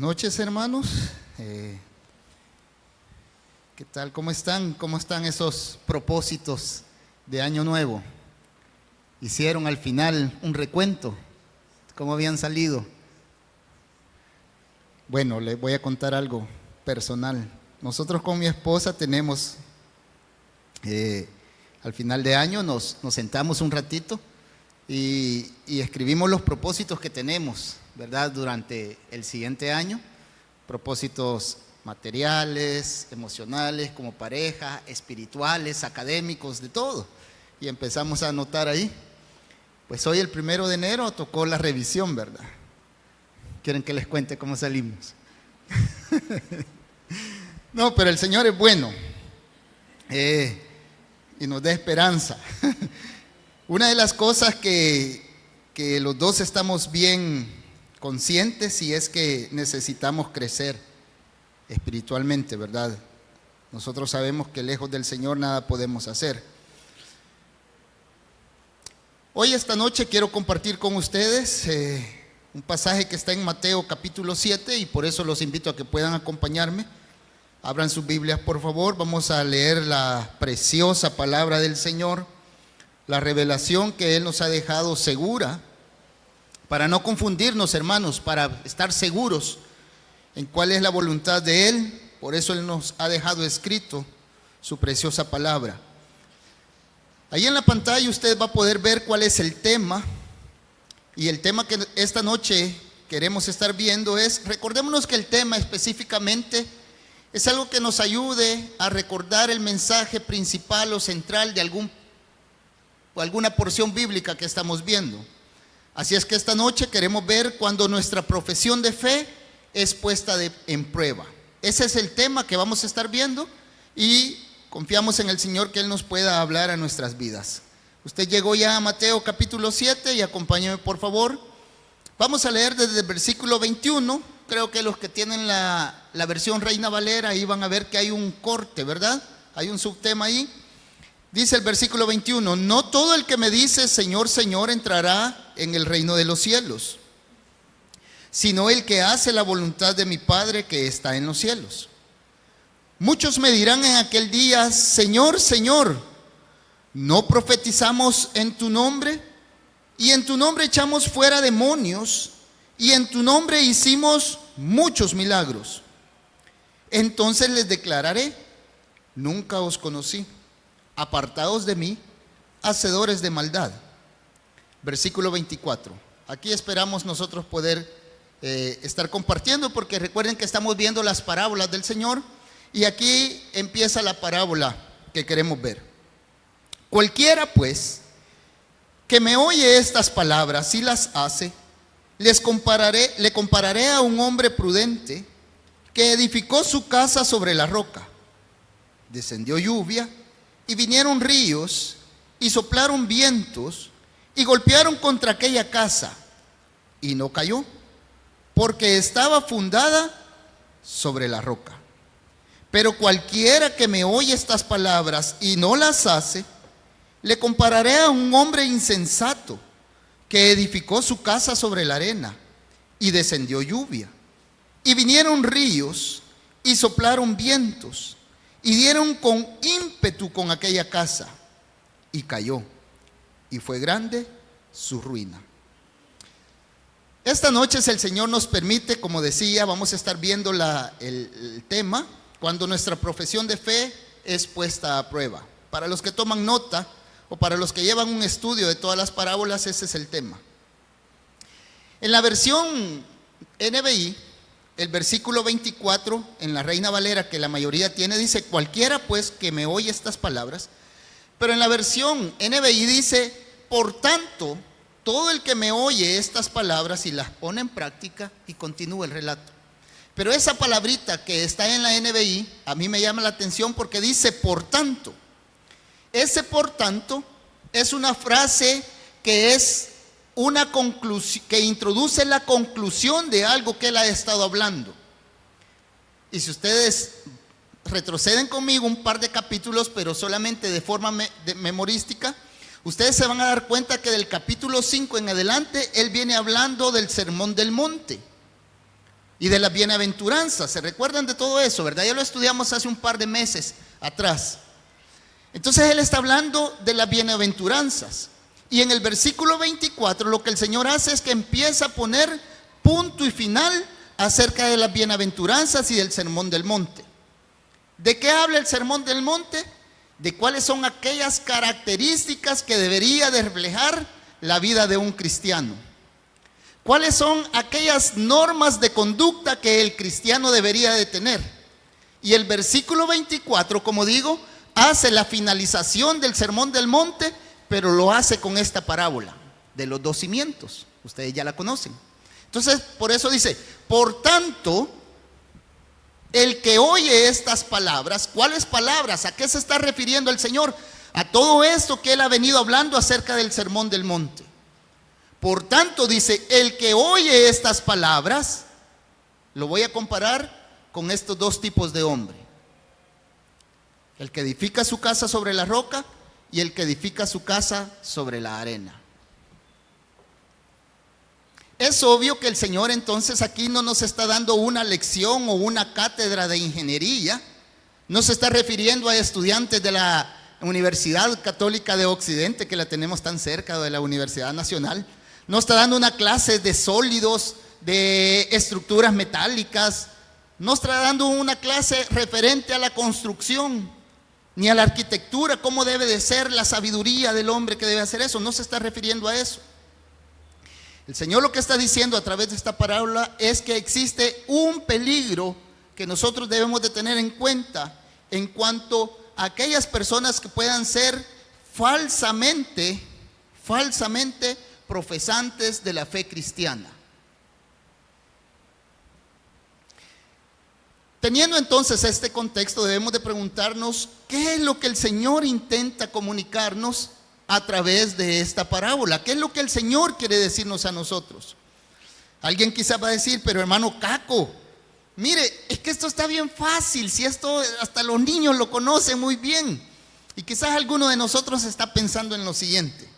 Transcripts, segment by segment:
noches, hermanos. ¿Qué tal? ¿Cómo están? ¿Cómo están esos propósitos de Año Nuevo? ¿Hicieron al final un recuento? ¿Cómo habían salido? Bueno, les voy a contar algo personal. Nosotros con mi esposa tenemos, al final de año nos sentamos un ratito y escribimos los propósitos que tenemos, ¿verdad? Durante el siguiente año, propósitos materiales, emocionales, como pareja, espirituales, académicos, de todo. Y empezamos a anotar ahí. Pues hoy el 1 de enero tocó la revisión, ¿verdad? ¿Quieren que les cuente cómo salimos? No, pero el Señor es bueno y nos da esperanza. Una de las cosas que los dos estamos bien conscientes y es que necesitamos crecer espiritualmente, ¿verdad? Nosotros sabemos que lejos del Señor nada podemos hacer. Hoy, esta noche, quiero compartir con ustedes un pasaje que está en Mateo capítulo 7 y por eso los invito a que puedan acompañarme. Abran sus Biblias, por favor. Vamos a leer la preciosa palabra del Señor, la revelación que Él nos ha dejado segura, para no confundirnos, hermanos, para estar seguros en cuál es la voluntad de Él. Por eso Él nos ha dejado escrito su preciosa palabra. Ahí en la pantalla usted va a poder ver cuál es el tema. Y el tema que esta noche queremos estar viendo es, recordémonos que el tema específicamente es algo que nos ayude a recordar el mensaje principal o central de alguna porción bíblica que estamos viendo. Así es que esta noche queremos ver cuando nuestra profesión de fe es puesta en prueba. Ese es el tema que vamos a estar viendo y confiamos en el Señor que Él nos pueda hablar a nuestras vidas. Usted llegó ya a Mateo capítulo 7 y acompáñeme, por favor. Vamos a leer desde el versículo 21. Creo que los que tienen la versión Reina Valera ahí van a ver que hay un corte, ¿verdad? Hay un subtema ahí. Dice el versículo 21: no todo el que me dice Señor, Señor entrará en el reino de los cielos, sino el que hace la voluntad de mi Padre que está en los cielos. Muchos me dirán en aquel día: Señor, Señor, ¿no profetizamos en tu nombre? Y en tu nombre echamos fuera demonios, y en tu nombre hicimos muchos milagros. Entonces les declararé: nunca os conocí. Apartados de mí, hacedores de maldad. Versículo 24. Aquí esperamos nosotros poder estar compartiendo, porque recuerden que estamos viendo las parábolas del Señor. Y aquí empieza la parábola que queremos ver. Cualquiera pues que me oye estas palabras y las hace, le compararé a un hombre prudente que edificó su casa sobre la roca. Descendió lluvia y vinieron ríos y soplaron vientos y golpearon contra aquella casa, y no cayó, porque estaba fundada sobre la roca. Pero cualquiera que me oye estas palabras y no las hace, le compararé a un hombre insensato que edificó su casa sobre la arena, y descendió lluvia y vinieron ríos y soplaron vientos y dieron con ímpetu con aquella casa, y cayó, y fue grande su ruina. Esta noche, si el Señor nos permite, como decía, vamos a estar viendo el tema, cuando nuestra profesión de fe es puesta a prueba. Para los que toman nota o para los que llevan un estudio de todas las parábolas, ese es el tema. En la versión NBI, el versículo 24, en la Reina Valera, que la mayoría tiene, dice: cualquiera pues que me oye estas palabras. Pero en la versión NBI dice: por tanto, todo el que me oye estas palabras y las pone en práctica, y continúa el relato. Pero esa palabrita que está en la NBI a mí me llama la atención porque dice por tanto. Ese por tanto es una frase que es una conclusión, que introduce la conclusión de algo que él ha estado hablando. Y si ustedes retroceden conmigo un par de capítulos, pero solamente de forma memorística, ustedes se van a dar cuenta que del capítulo 5 en adelante él viene hablando del Sermón del Monte. y de las bienaventuranzas. ¿Se recuerdan de todo eso, verdad? Ya lo estudiamos hace un par de meses atrás. Entonces él está hablando de las bienaventuranzas. Y en el versículo 24 lo que el Señor hace es que empieza a poner punto y final acerca de las bienaventuranzas y del sermón del monte. ¿De qué habla el sermón del monte? De cuáles son aquellas características que debería de reflejar la vida de un cristiano. ¿Cuáles son aquellas normas de conducta que el cristiano debería de tener? Y el versículo 24, como digo, hace la finalización del sermón del monte, pero lo hace con esta parábola de los dos cimientos. Ustedes ya la conocen. Entonces, por eso dice, por tanto, el que oye estas palabras, ¿cuáles palabras? ¿A qué se está refiriendo el Señor? A todo esto que Él ha venido hablando acerca del sermón del monte. Por tanto, dice, el que oye estas palabras, lo voy a comparar con estos dos tipos de hombre. El que edifica su casa sobre la roca y el que edifica su casa sobre la arena. Es obvio que el Señor entonces aquí no nos está dando una lección o una cátedra de ingeniería. No se está refiriendo a estudiantes de la Universidad Católica de Occidente, que la tenemos tan cerca de la Universidad Nacional. No está dando una clase de sólidos, de estructuras metálicas. No está dando una clase referente a la construcción, ni a la arquitectura, cómo debe de ser la sabiduría del hombre que debe hacer eso. No se está refiriendo a eso. El Señor lo que está diciendo a través de esta parábola es que existe un peligro que nosotros debemos de tener en cuenta en cuanto a aquellas personas que puedan ser falsamente profesantes de la fe cristiana. Teniendo entonces este contexto, debemos de preguntarnos qué es lo que el Señor intenta comunicarnos a través de esta parábola. ¿Qué es lo que el Señor quiere decirnos a nosotros? Alguien quizás va a decir, pero hermano Caco, mire, es que esto está bien fácil, si esto hasta los niños lo conocen muy bien. Y quizás alguno de nosotros está pensando en lo siguiente.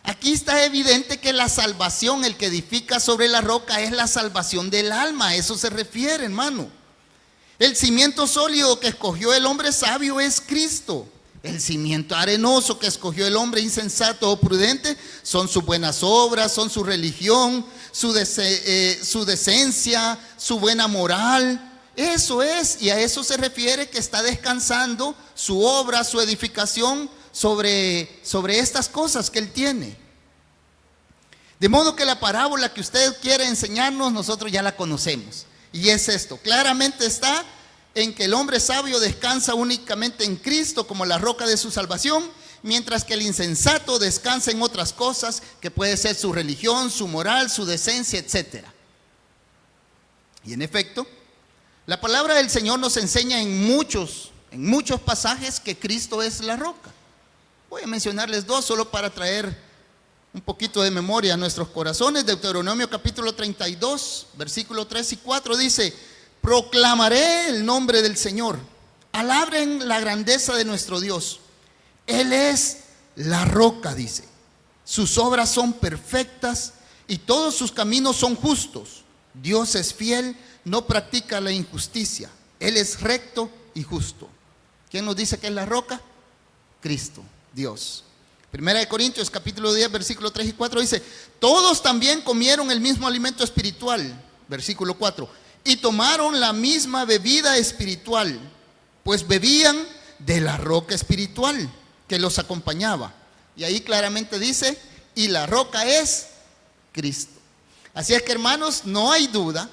Aquí está evidente que la salvación, el que edifica sobre la roca, es la salvación del alma. A eso se refiere, hermano. El cimiento sólido que escogió el hombre sabio es Cristo. El cimiento arenoso que escogió el hombre insensato o prudente son sus buenas obras, son su religión, su decencia, su buena moral. Eso es, y a eso se refiere que está descansando su obra, su edificación sobre estas cosas que él tiene. De modo que la parábola que usted quiere enseñarnos, nosotros ya la conocemos. Y es esto, claramente está en que el hombre sabio descansa únicamente en Cristo como la roca de su salvación, mientras que el insensato descansa en otras cosas que puede ser su religión, su moral, su decencia, etc. Y en efecto, la palabra del Señor nos enseña en muchos pasajes que Cristo es la roca. Voy a mencionarles dos solo para traer un poquito de memoria a nuestros corazones. Deuteronomio capítulo 32, versículo 3 y 4 dice: proclamaré el nombre del Señor, alaben la grandeza de nuestro Dios. Él es la roca, dice. Sus obras son perfectas y todos sus caminos son justos. Dios es fiel, no practica la injusticia. Él es recto y justo. ¿Quién nos dice que es la roca? Cristo, Dios. Primera de Corintios capítulo 10, versículo 3 y 4 dice: todos también comieron el mismo alimento espiritual. Versículo 4. Y tomaron la misma bebida espiritual, pues bebían de la roca espiritual que los acompañaba. Y ahí claramente dice, y la roca es Cristo. Así es que, hermanos, no hay duda,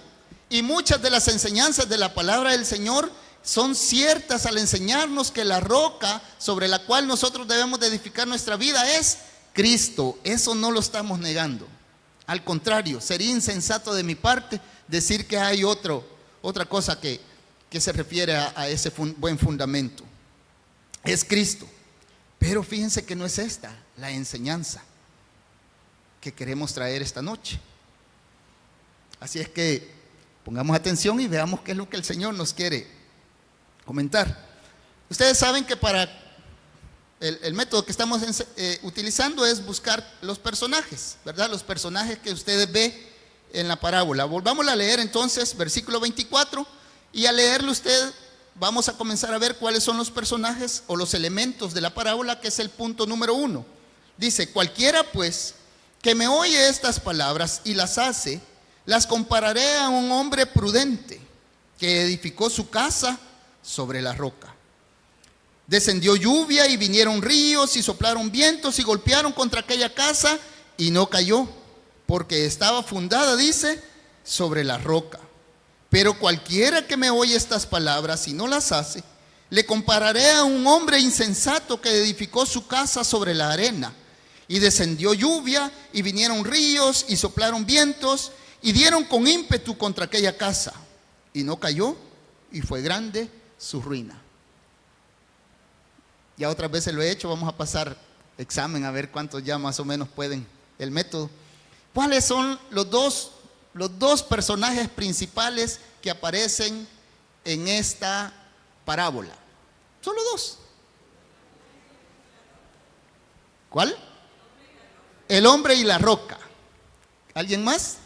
y muchas de las enseñanzas de la palabra del Señor son ciertas al enseñarnos que la roca sobre la cual nosotros debemos de edificar nuestra vida es Cristo. Eso no lo estamos negando. Al contrario, sería insensato de mi parte decir que hay otra cosa que se refiere a ese buen fundamento. Es Cristo. Pero fíjense que no es esta la enseñanza que queremos traer esta noche. Así es que pongamos atención y veamos qué es lo que el Señor nos quiere comentar. Ustedes saben que para el método que estamos utilizando es buscar los personajes, ¿verdad? Los personajes que ustedes ven en la parábola. Volvamos a leer entonces versículo 24, y al leerlo usted vamos a comenzar a ver cuáles son los personajes o los elementos de la parábola, que es el punto número 1. Dice: cualquiera pues que me oye estas palabras y las hace, las compararé a un hombre prudente que edificó su casa sobre la roca. Descendió lluvia y vinieron ríos y soplaron vientos y golpearon contra aquella casa y no cayó, porque estaba fundada, dice, sobre la roca. Pero cualquiera que me oye estas palabras y no las hace, le compararé a un hombre insensato que edificó su casa sobre la arena. Y descendió lluvia y vinieron ríos y soplaron vientos y dieron con ímpetu contra aquella casa. Y no cayó, y fue grande su ruina. Ya otras veces lo he hecho, vamos a pasar examen a ver cuántos ya más o menos pueden el método. ¿Cuáles son los dos personajes principales que aparecen en esta parábola? Solo dos. ¿Cuál? El hombre y la roca. ¿Alguien más?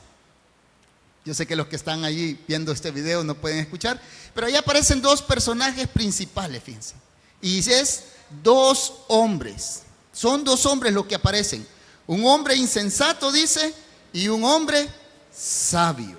Yo sé que los que están allí viendo este video no pueden escuchar, pero ahí aparecen dos personajes principales, fíjense. Y es dos hombres. Son dos hombres los que aparecen. Un hombre insensato, dice, y un hombre sabio.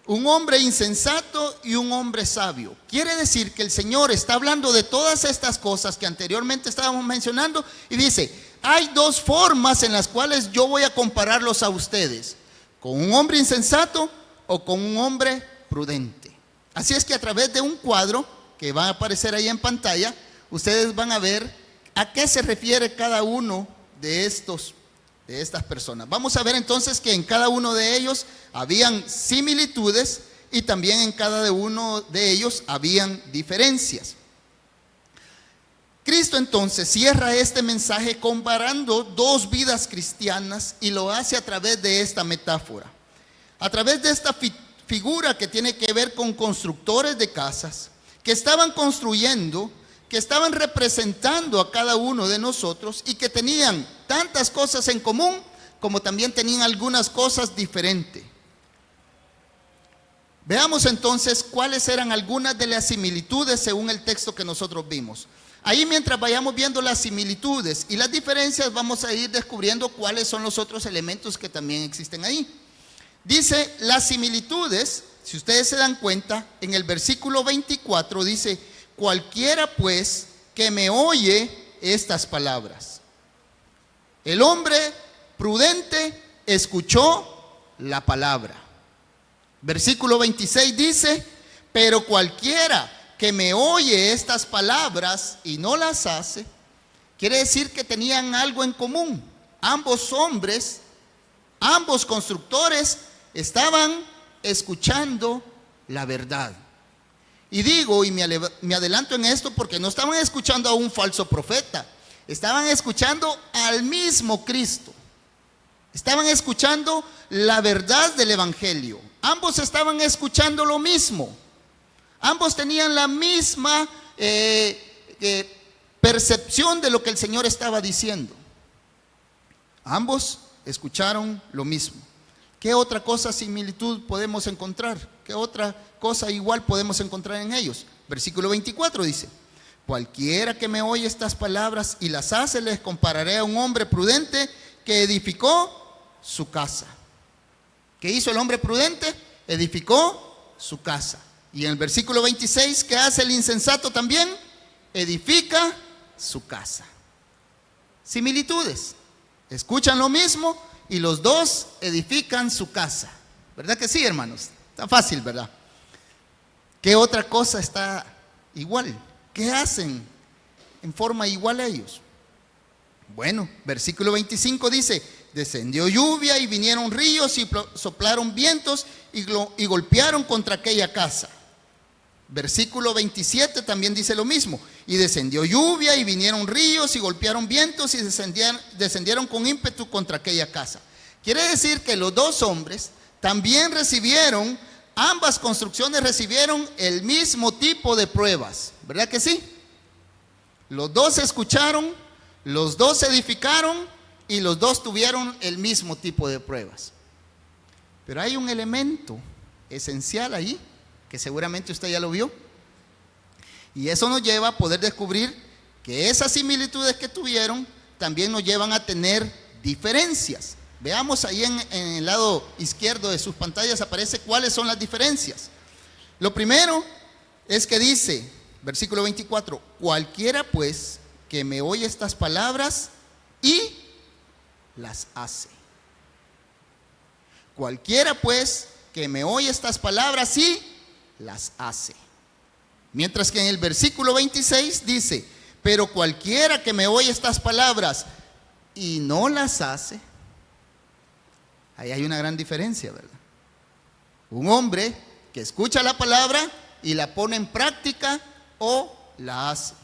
Un hombre insensato y un hombre sabio. Quiere decir que el Señor está hablando de todas estas cosas que anteriormente estábamos mencionando y dice: hay dos formas en las cuales yo voy a compararlos a ustedes, con un hombre insensato o con un hombre prudente. Así es que a través de un cuadro que va a aparecer ahí en pantalla, ustedes van a ver a qué se refiere cada uno de estas personas. Vamos a ver entonces que en cada uno de ellos habían similitudes y también en cada uno de ellos habían diferencias. Cristo entonces cierra este mensaje comparando dos vidas cristianas y lo hace a través de esta metáfora, a través de esta figura que tiene que ver con constructores de casas que estaban construyendo, que estaban representando a cada uno de nosotros y que tenían tantas cosas en común como también tenían algunas cosas diferentes. Veamos entonces cuáles eran algunas de las similitudes según el texto que nosotros vimos. Ahí, mientras vayamos viendo las similitudes y las diferencias, vamos a ir descubriendo cuáles son los otros elementos que también existen ahí. Dice las similitudes, si ustedes se dan cuenta, en el versículo 24 dice: cualquiera pues que me oye estas palabras. El hombre prudente escuchó la palabra. Versículo 26 dice: pero cualquiera que me oye estas palabras y no las hace, quiere decir que tenían algo en común. Ambos hombres, ambos constructores estaban escuchando la verdad. Y digo, y me adelanto en esto, porque no estaban escuchando a un falso profeta, estaban escuchando al mismo Cristo. Estaban escuchando la verdad del Evangelio. Ambos estaban escuchando lo mismo. Ambos tenían la misma percepción de lo que el Señor estaba diciendo. Ambos escucharon lo mismo. ¿Qué otra cosa similitud podemos encontrar? ¿Qué otra cosa igual podemos encontrar en ellos? Versículo 24 dice: cualquiera que me oye estas palabras y las hace, les compararé a un hombre prudente que edificó su casa. ¿Qué hizo el hombre prudente? Edificó su casa. Y en el versículo 26, ¿qué hace el insensato también? Edifica su casa. Similitudes. Escuchan lo mismo y los dos edifican su casa. ¿Verdad que sí, hermanos? Está fácil, ¿verdad? ¿Qué otra cosa está igual? ¿Qué hacen en forma igual a ellos? Bueno, versículo 25 dice: descendió lluvia y vinieron ríos y soplaron vientos y golpearon contra aquella casa. Versículo 27 también dice lo mismo: y descendió lluvia y vinieron ríos y golpearon vientos y descendieron con ímpetu contra aquella casa. Quiere decir que los dos hombres también recibieron, ambas construcciones recibieron el mismo tipo de pruebas, ¿verdad que sí? Los dos escucharon, los dos edificaron y los dos tuvieron el mismo tipo de pruebas. Pero hay un elemento esencial ahí, que seguramente usted ya lo vio. Y eso nos lleva a poder descubrir que esas similitudes que tuvieron también nos llevan a tener diferencias. Veamos ahí en el lado izquierdo de sus pantallas aparece cuáles son las diferencias. Lo primero es que dice, versículo 24, cualquiera pues que me oye estas palabras y las hace. Cualquiera pues que me oye estas palabras y las hace. Mientras que en el versículo 26 dice, pero cualquiera que me oye estas palabras y no las hace. Ahí hay una gran diferencia, ¿verdad? Un hombre que escucha la palabra y la pone en práctica o la hace.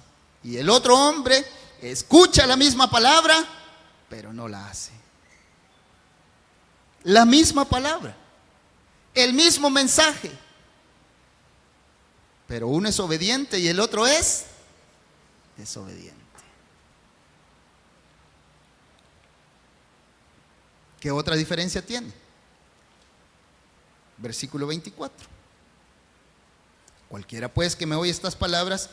Y el otro hombre escucha la misma palabra, pero no la hace. La misma palabra, el mismo mensaje, pero uno es obediente y el otro es desobediente. ¿Qué otra diferencia tiene? Versículo 24. Cualquiera pues que me oye estas palabras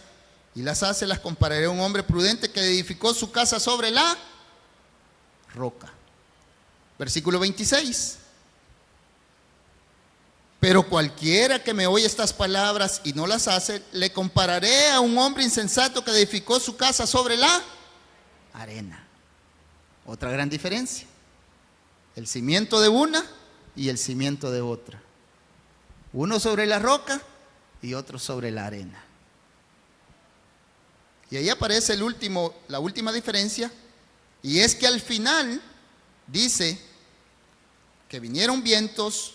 y las hace, las compararé a un hombre prudente que edificó su casa sobre la roca. Versículo 26. Pero cualquiera que me oye estas palabras y no las hace, le compararé a un hombre insensato que edificó su casa sobre la arena. Otra gran diferencia. El cimiento de una y el cimiento de otra. Uno sobre la roca y otro sobre la arena. Y ahí aparece la última diferencia, y es que al final dice que vinieron vientos,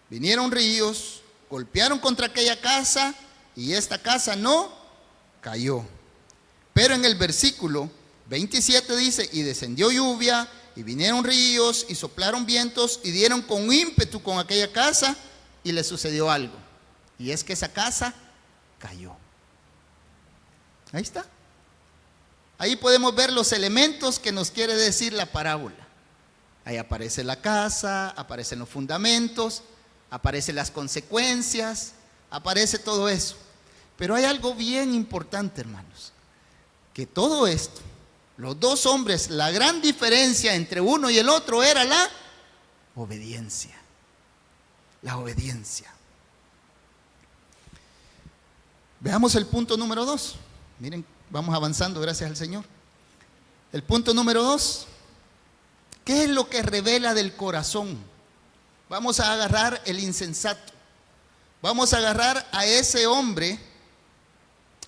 vinieron ríos, golpearon contra aquella casa y esta casa no cayó. Pero en el versículo 27 dice, y descendió lluvia, y vinieron ríos, y soplaron vientos, y dieron con ímpetu con aquella casa, y le sucedió algo. Y es que esa casa cayó. Ahí está. Ahí podemos ver los elementos que nos quiere decir la parábola. Ahí aparece la casa, aparecen los fundamentos, aparecen las consecuencias, aparece todo eso. Pero hay algo bien importante, hermanos, que todo esto, los dos hombres, la gran diferencia entre uno y el otro era la obediencia. La obediencia. Veamos el punto número 2. Miren, vamos avanzando, gracias al Señor. El punto número 2. ¿Qué es lo que revela del corazón? Vamos a agarrar el insensato. Vamos a agarrar a ese hombre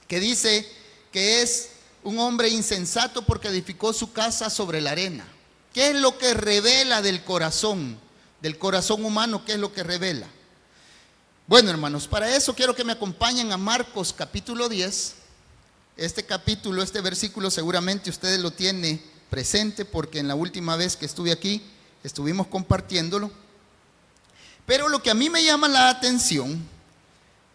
que dice que es un hombre insensato porque edificó su casa sobre la arena. ¿Qué es lo que revela del corazón humano? ¿Qué es lo que revela? Bueno, hermanos, para eso quiero que me acompañen a Marcos capítulo 10. Este capítulo, este versículo seguramente ustedes lo tienen presente porque en la última vez que estuve aquí estuvimos compartiéndolo. Pero lo que a mí me llama la atención,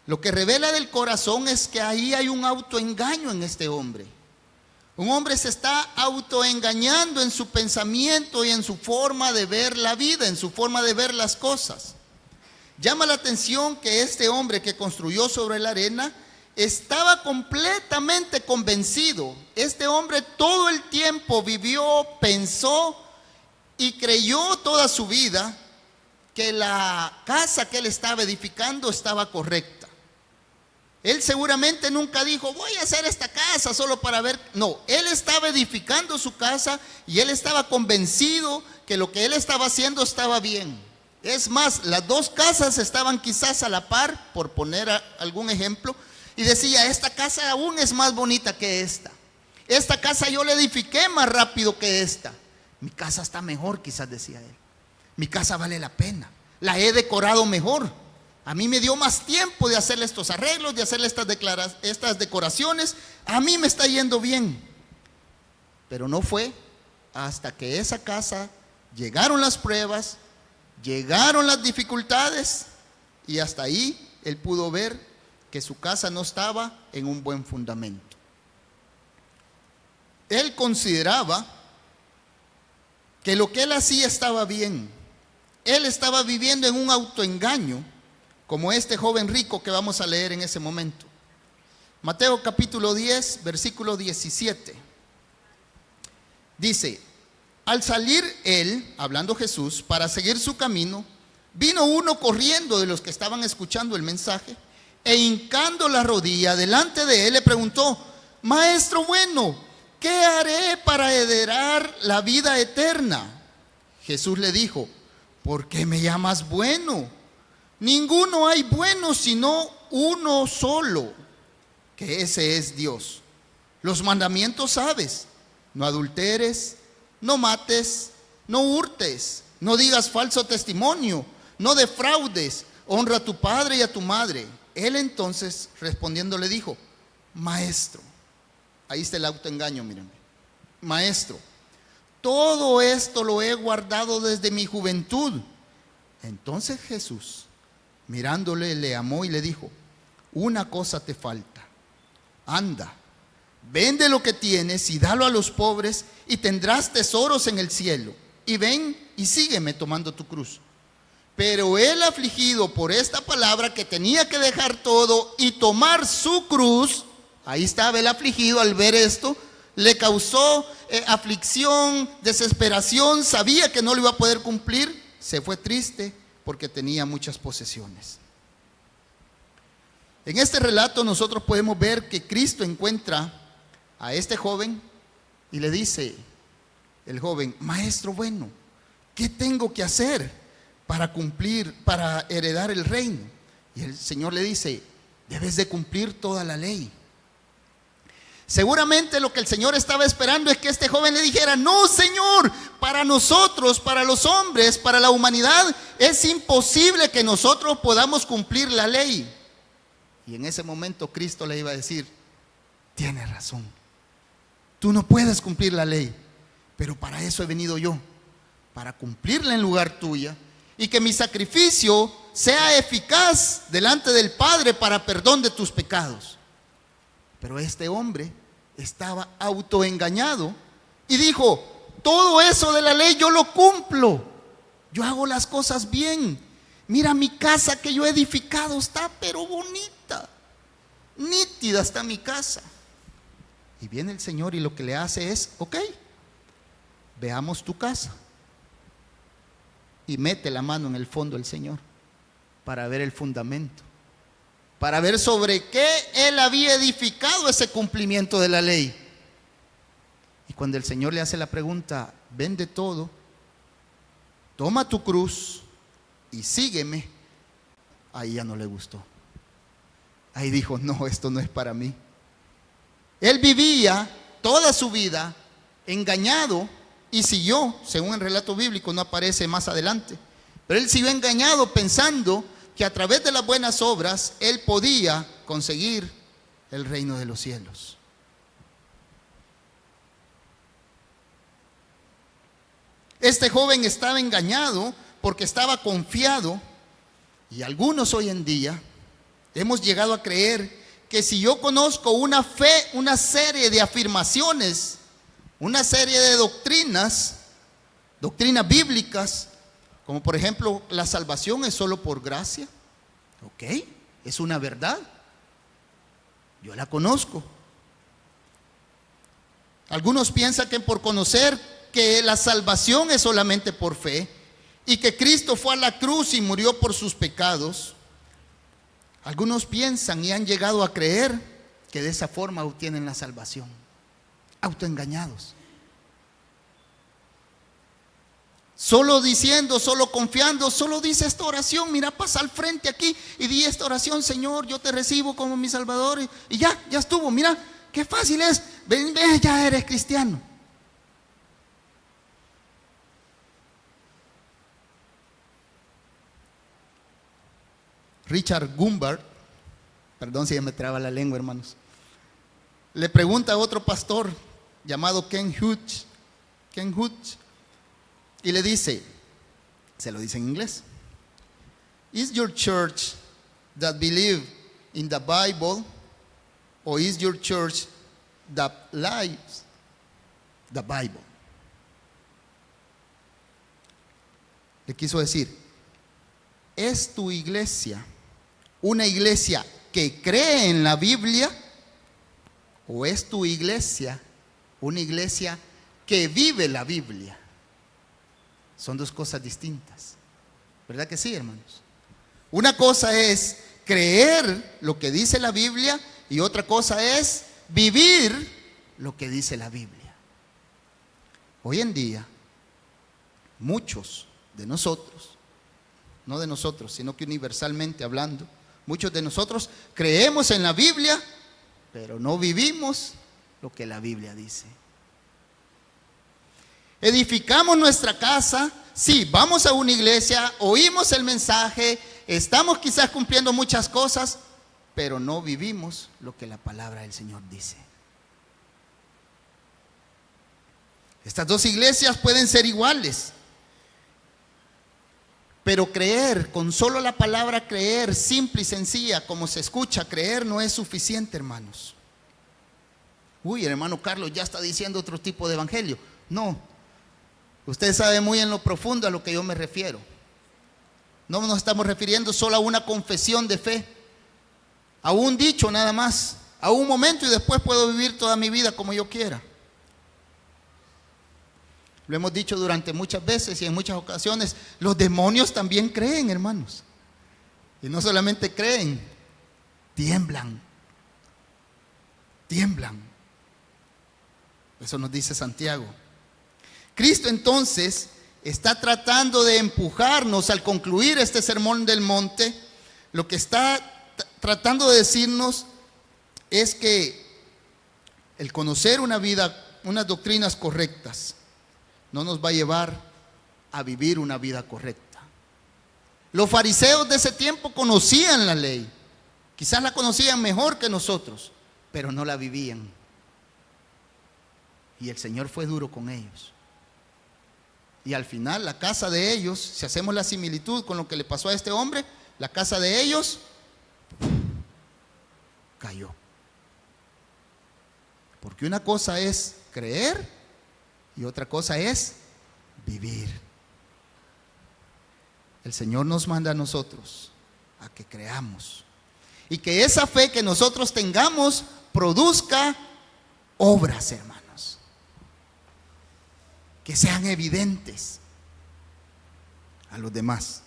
lo que revela del corazón es que ahí hay un autoengaño en este hombre. Un hombre se está autoengañando en su pensamiento y en su forma de ver la vida, en su forma de ver las cosas. Llama la atención que este hombre que construyó sobre la arena estaba completamente convencido. Este hombre todo el tiempo vivió, pensó y creyó toda su vida que la casa que él estaba edificando estaba correcta. Él seguramente nunca dijo, voy a hacer esta casa solo para ver. No, él estaba edificando su casa y él estaba convencido que lo que él estaba haciendo estaba bien. Es más, las dos casas estaban quizás a la par, por poner algún ejemplo, y decía, esta casa aún es más bonita que esta. Esta casa yo la edifiqué más rápido que esta. Mi casa está mejor, quizás decía él. Mi casa vale la pena. La he decorado mejor. A mí me dio más tiempo de hacerle estos arreglos, de hacerle estas decoraciones. A mí me está yendo bien. Pero no fue hasta que esa casa llegaron las pruebas, llegaron las dificultades y hasta ahí él pudo ver que su casa no estaba en un buen fundamento. Él consideraba que lo que él hacía estaba bien. él estaba viviendo en un autoengaño, como este joven rico que vamos a leer en ese momento. Mateo capítulo 10, versículo 17. Dice: al salir él, hablando Jesús, para seguir su camino, vino uno corriendo de los que estaban escuchando el mensaje, e hincando la rodilla delante de él, le preguntó: Maestro bueno, ¿qué haré para heredar la vida eterna? Jesús le dijo: ¿por qué me llamas bueno? Ninguno hay bueno sino uno solo, que ese es Dios. Los mandamientos sabes: no adulteres, no mates, no hurtes, no digas falso testimonio, no defraudes, honra a tu padre y a tu madre. Él entonces respondiendo le dijo: Maestro, ahí está el autoengaño, miren, Maestro, todo esto lo he guardado desde mi juventud. Entonces Jesús, mirándole, le amó y le dijo: una cosa te falta. Anda, vende lo que tienes y dalo a los pobres, y tendrás tesoros en el cielo. Y ven y sígueme tomando tu cruz. Pero él, afligido por esta palabra, que tenía que dejar todo y tomar su cruz, ahí estaba el afligido al ver esto, le causó aflicción, desesperación, sabía que no lo iba a poder cumplir, se fue triste porque tenía muchas posesiones. En este relato nosotros podemos ver que Cristo encuentra a este joven y le dice el joven: Maestro bueno, ¿qué tengo que hacer para cumplir, para heredar el reino? Y el Señor le dice: debes de cumplir toda la ley. Seguramente lo que el Señor estaba esperando es que este joven le dijera: no, Señor, para nosotros, para los hombres, para la humanidad, es imposible que nosotros podamos cumplir la ley. Y en ese momento Cristo le iba a decir: tienes razón, tú no puedes cumplir la ley, pero para eso he venido yo, para cumplirla en lugar tuya, y que mi sacrificio sea eficaz delante del Padre para perdón de tus pecados. Pero este hombre estaba autoengañado y dijo: todo eso de la ley yo lo cumplo, yo hago las cosas bien. Mira, mi casa que yo he edificado está pero bonita, nítida está mi casa. Y viene el Señor y lo que le hace es: ok, veamos tu casa. Y mete la mano en el fondo el Señor para ver el fundamento, para ver sobre qué él había edificado ese cumplimiento de la ley. Y cuando el Señor le hace la pregunta: vende todo, toma tu cruz y sígueme, ahí ya no le gustó. Ahí dijo: no, esto no es para mí. Él vivía toda su vida engañado y siguió, según el relato bíblico, no aparece más adelante, pero él siguió engañado pensando que a través de las buenas obras él podía conseguir el reino de los cielos. Este joven estaba engañado porque estaba confiado, y algunos hoy en día hemos llegado a creer que si yo conozco una fe, una serie de afirmaciones, una serie de doctrinas bíblicas, como por ejemplo la salvación es solo por gracia, ok, es una verdad, yo la conozco. Algunos piensan que por conocer que la salvación es solamente por fe y que Cristo fue a la cruz y murió por sus pecados, algunos piensan y han llegado a creer que de esa forma obtienen la salvación, autoengañados. Solo diciendo, solo confiando, solo dice esta oración, mira, pasa al frente aquí y di esta oración: Señor, yo te recibo como mi Salvador, y ya estuvo, mira, qué fácil es, ven, ya eres cristiano. Richard Gumbard, perdón si ya me traba la lengua, hermanos, le pregunta a otro pastor llamado Ken Hughes, y le dice, se lo dice en inglés: ¿Is your church that believe in the Bible, or is your church that lives the Bible? Le quiso decir, ¿es tu iglesia una iglesia que cree en la Biblia? ¿O es tu iglesia una iglesia que vive la Biblia? Son dos cosas distintas. ¿Verdad que sí, hermanos? Una cosa es creer lo que dice la Biblia y otra cosa es vivir lo que dice la Biblia. Hoy en día, muchos de nosotros, no de nosotros, sino que universalmente hablando, muchos de nosotros creemos en la Biblia, pero no vivimos lo que la Biblia dice. Edificamos nuestra casa, sí, vamos a una iglesia, oímos el mensaje, estamos quizás cumpliendo muchas cosas, pero no vivimos lo que la palabra del Señor dice. Estas dos iglesias pueden ser iguales, pero creer, con solo la palabra creer, simple y sencilla, como se escucha, creer no es suficiente, hermanos. Uy, el hermano Carlos ya está diciendo otro tipo de evangelio. No, usted sabe muy en lo profundo a lo que yo me refiero. No nos estamos refiriendo solo a una confesión de fe, a un dicho nada más, a un momento y después puedo vivir toda mi vida como yo quiera. Lo hemos dicho durante muchas veces y en muchas ocasiones, los demonios también creen, hermanos. Y no solamente creen, tiemblan. Tiemblan. Eso nos dice Santiago. Cristo entonces está tratando de empujarnos al concluir este sermón del monte. Lo que está tratando de decirnos es que el conocer una vida, unas doctrinas correctas, no nos va a llevar a vivir una vida correcta. Los fariseos de ese tiempo conocían la ley. Quizás la conocían mejor que nosotros, pero no la vivían. Y el Señor fue duro con ellos. Y al final la casa de ellos, si hacemos la similitud con lo que le pasó a este hombre, la casa de ellos cayó. Porque una cosa es creer y otra cosa es vivir. El Señor nos manda a nosotros a que creamos y que esa fe que nosotros tengamos produzca obras, hermanos, que sean evidentes a los demás.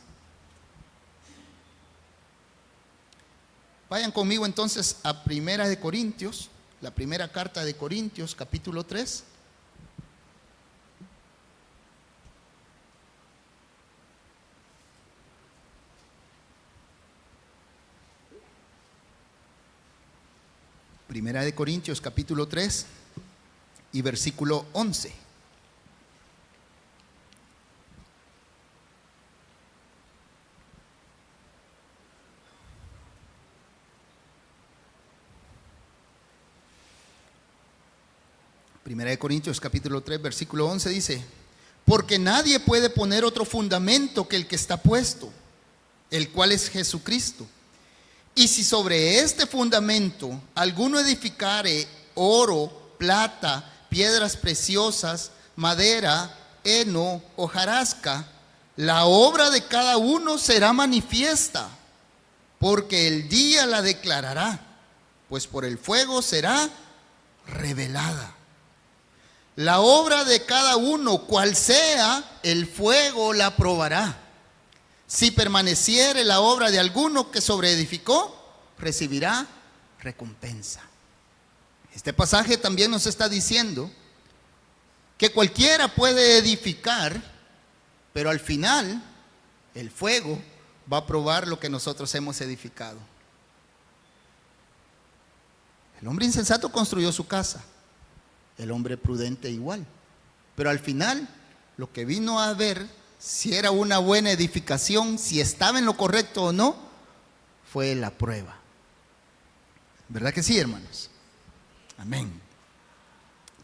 Vayan conmigo entonces a Primera de Corintios, la primera carta de Corintios, capítulo 3. Primera de Corintios capítulo 3 y versículo 11. Primera de Corintios capítulo 3 versículo 11 dice: porque nadie puede poner otro fundamento que el que está puesto, el cual es Jesucristo. Y si sobre este fundamento alguno edificare oro, plata, piedras preciosas, madera, heno, hojarasca, la obra de cada uno será manifiesta, porque el día la declarará, pues por el fuego será revelada. La obra de cada uno, cual sea, el fuego la probará. Si permaneciere la obra de alguno que sobreedificó, recibirá recompensa. Este pasaje también nos está diciendo que cualquiera puede edificar, pero al final el fuego va a probar lo que nosotros hemos edificado. El hombre insensato construyó su casa, el hombre prudente igual, pero al final lo que vino a ver si era una buena edificación, si estaba en lo correcto o no, fue la prueba. ¿Verdad que sí, hermanos? Amén.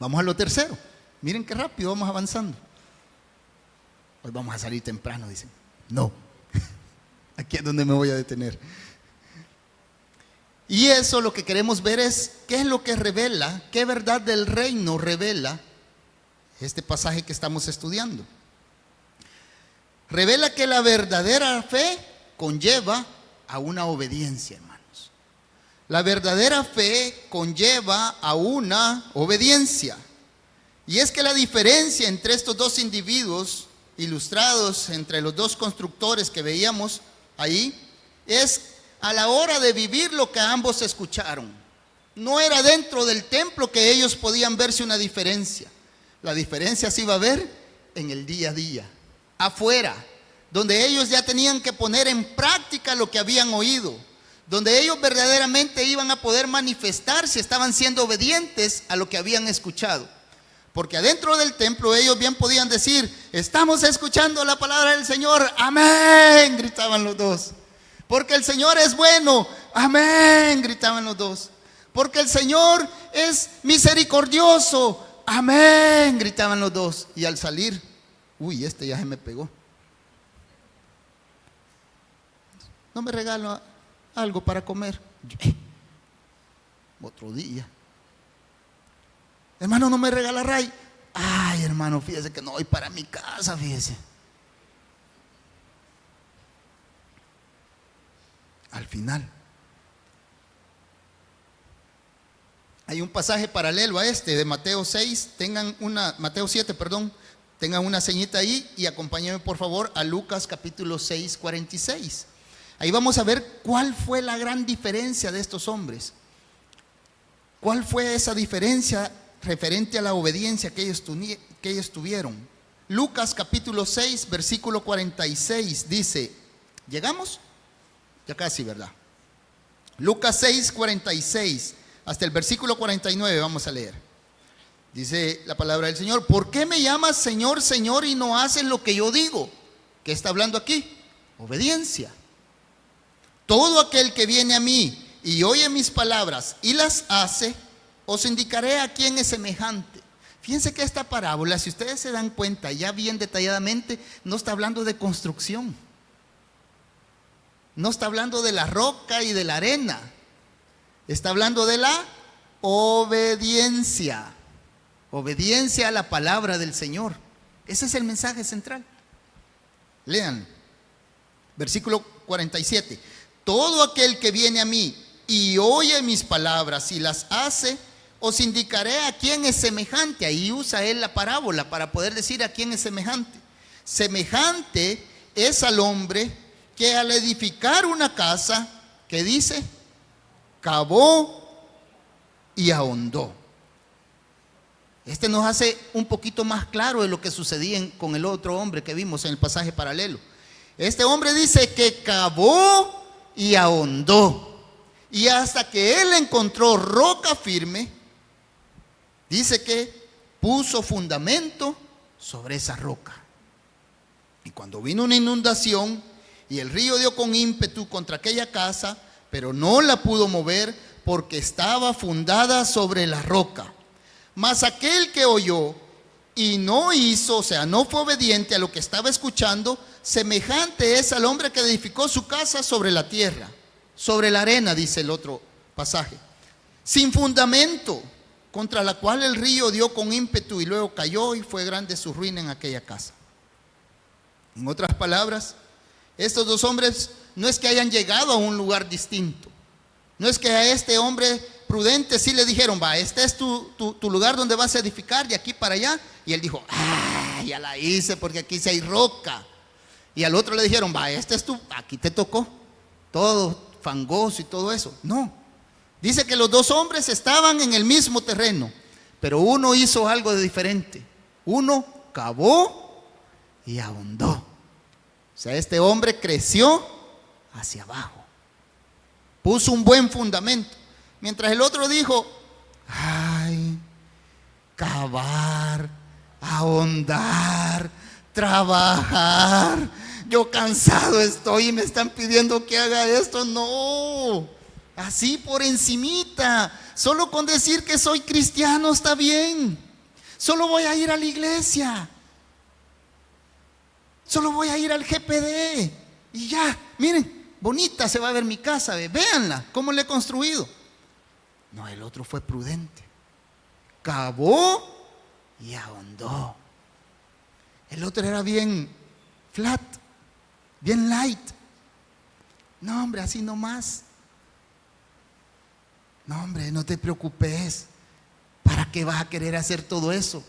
Vamos a lo tercero. Miren qué rápido vamos avanzando. Hoy vamos a salir temprano, dicen. No, aquí es donde me voy a detener. Y eso lo que queremos ver es qué es lo que revela, qué verdad del reino revela este pasaje que estamos estudiando. revela que la verdadera fe conlleva a una obediencia, hermanos. La verdadera fe conlleva a una obediencia. Y es que la diferencia entre estos dos individuos ilustrados, entre los dos constructores que veíamos ahí, es a la hora de vivir lo que ambos escucharon. No era dentro del templo que ellos podían verse una diferencia. La diferencia se iba a ver en el día a día, afuera, donde ellos ya tenían que poner en práctica lo que habían oído, donde ellos verdaderamente iban a poder manifestar si estaban siendo obedientes a lo que habían escuchado. Porque adentro del templo ellos bien podían decir: estamos escuchando la palabra del Señor, amén, gritaban los dos. Porque el Señor es bueno, amén, gritaban los dos. Porque el Señor es misericordioso, amén, gritaban los dos. Y al salir, uy, este ya se me pegó. No me regalo algo para comer. Otro día. Hermano, no me regala ray. Ay, hermano, fíjese que no voy para mi casa, fíjese. Al final hay un pasaje paralelo a este de Mateo 6, Mateo 7, perdón, tengan una ceñita ahí y acompáñenme por favor a Lucas capítulo 6, 46. Ahí vamos a ver cuál fue la gran diferencia de estos hombres. ¿Cuál fue esa diferencia referente a la obediencia que ellos tuvieron? Lucas capítulo 6, versículo 46 dice, ¿llegamos? Ya casi, ¿verdad? Lucas 6, 46 hasta el versículo 49 vamos a leer. Dice la palabra del Señor: ¿por qué me llamas Señor, Señor, y no haces lo que yo digo? ¿Qué está hablando aquí? Obediencia. Todo aquel que viene a mí y oye mis palabras y las hace, os indicaré a quién es semejante. Fíjense que esta parábola, si ustedes se dan cuenta ya bien detalladamente, no está hablando de construcción. No está hablando de la roca y de la arena. Está hablando de la obediencia. Obediencia a la palabra del Señor. Ese es el mensaje central. Lean. Versículo 47. Todo aquel que viene a mí y oye mis palabras y las hace, os indicaré a quién es semejante. Ahí usa él la parábola para poder decir a quién es semejante. Semejante es al hombre que al edificar una casa, que dice, cavó y ahondó. Este nos hace un poquito más claro de lo que sucedía con el otro hombre que vimos en el pasaje paralelo. Este hombre dice que cavó y ahondó, y hasta que él encontró roca firme, dice que puso fundamento sobre esa roca. Y cuando vino una inundación y el río dio con ímpetu contra aquella casa, pero no la pudo mover porque estaba fundada sobre la roca. Mas aquel que oyó y no hizo, o sea, no fue obediente a lo que estaba escuchando, semejante es al hombre que edificó su casa sobre la tierra, sobre la arena, dice el otro pasaje, sin fundamento, contra la cual el río dio con ímpetu y luego cayó, y fue grande su ruina en aquella casa. En otras palabras, estos dos hombres no es que hayan llegado a un lugar distinto. No es que a este hombre prudente sí le dijeron, va, este es tu lugar donde vas a edificar, de aquí para allá. Y él dijo, ya la hice porque aquí sí hay roca. Y al otro le dijeron, va, este es aquí te tocó, todo fangoso y todo eso. No, dice que los dos hombres estaban en el mismo terreno, pero uno hizo algo de diferente. Uno cavó y ahondó. O sea, este hombre creció hacia abajo, puso un buen fundamento, mientras el otro dijo, ay, cavar, ahondar, trabajar, yo cansado estoy y me están pidiendo que haga esto. No, así por encimita, solo con decir que soy cristiano está bien, solo voy a ir a la iglesia, solo voy a ir al GPD y ya, miren, bonita se va a ver mi casa, véanla, cómo la he construido. No, el otro fue prudente, cavó y ahondó. El otro era bien flat, bien light. No, hombre, así nomás. No, hombre, no te preocupes. ¿Para qué vas a querer hacer todo eso?